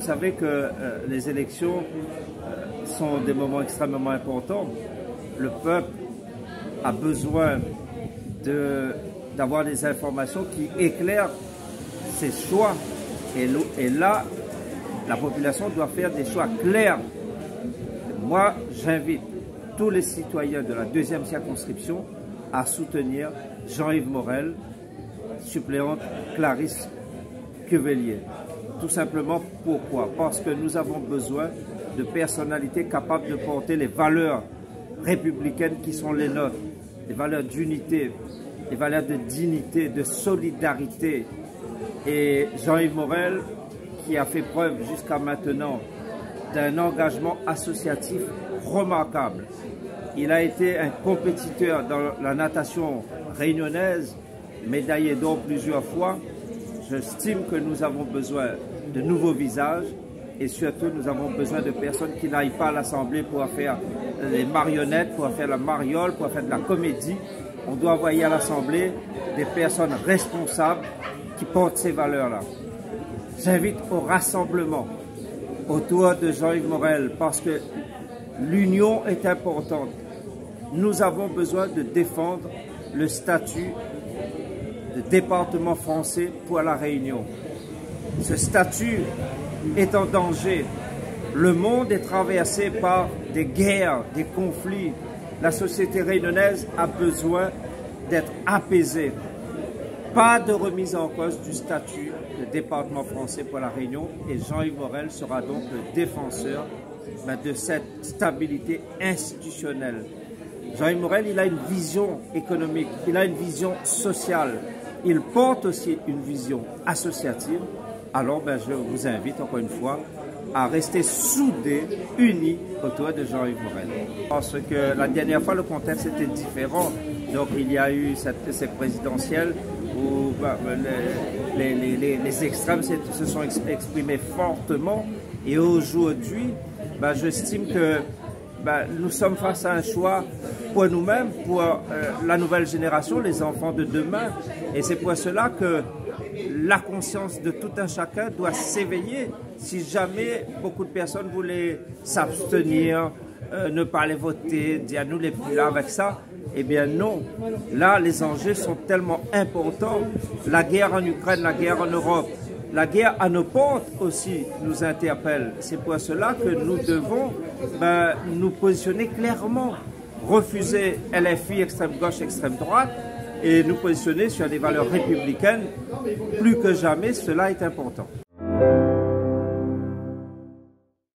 savez que les élections sont des moments extrêmement importants. Le peuple a besoin d'avoir des informations qui éclairent ses choix. Et là, la population doit faire des choix clairs. Moi, j'invite tous les citoyens de la 2e circonscription à soutenir Jean-Yves Morel, suppléante Clarisse Quevelier. Tout simplement pourquoi? Parce que nous avons besoin de personnalités capables de porter les valeurs républicaines qui sont les nôtres, les valeurs d'unité, les valeurs de dignité, de solidarité. Et Jean-Yves Morel, qui a fait preuve jusqu'à maintenant d'un engagement associatif remarquable. Il a été un compétiteur dans la natation réunionnaise, médaillé d'or plusieurs fois. J'estime que nous avons besoin de nouveaux visages et surtout nous avons besoin de personnes qui n'aillent pas à l'Assemblée pour faire les marionnettes, pour faire la mariole, pour faire de la comédie. On doit envoyer à l'Assemblée des personnes responsables qui portent ces valeurs-là. J'invite au rassemblement autour de Jean-Yves Morel parce que l'union est importante. Nous avons besoin de défendre le statut de département français pour la Réunion. Ce statut est en danger. Le monde est traversé par des guerres, des conflits. La société réunionnaise a besoin d'être apaisée. Pas de remise en cause du statut de département français pour la Réunion et Jean-Yves Morel sera donc le défenseur de cette stabilité institutionnelle. Jean-Yves Morel, il a une vision économique, il a une vision sociale, il porte aussi une vision associative. Alors je vous invite encore une fois à rester soudés, unis autour de Jean-Yves Morel. Parce que la dernière fois, le contexte était différent. Donc il y a eu cette présidentielle où les extrêmes se sont exprimés fortement. Et aujourd'hui, j'estime que nous sommes face à un choix pour nous-mêmes, pour la nouvelle génération, les enfants de demain. Et c'est pour cela que la conscience de tout un chacun doit s'éveiller. Si jamais beaucoup de personnes voulaient s'abstenir, ne pas aller voter, dire nous les plus là avec ça, eh bien non. Là, les enjeux sont tellement importants. La guerre en Ukraine, la guerre en Europe, la guerre à nos portes aussi nous interpelle. C'est pour cela que nous devons nous positionner clairement, refuser LFI, extrême gauche, extrême droite, et nous positionner sur des valeurs républicaines. Plus que jamais, cela est important.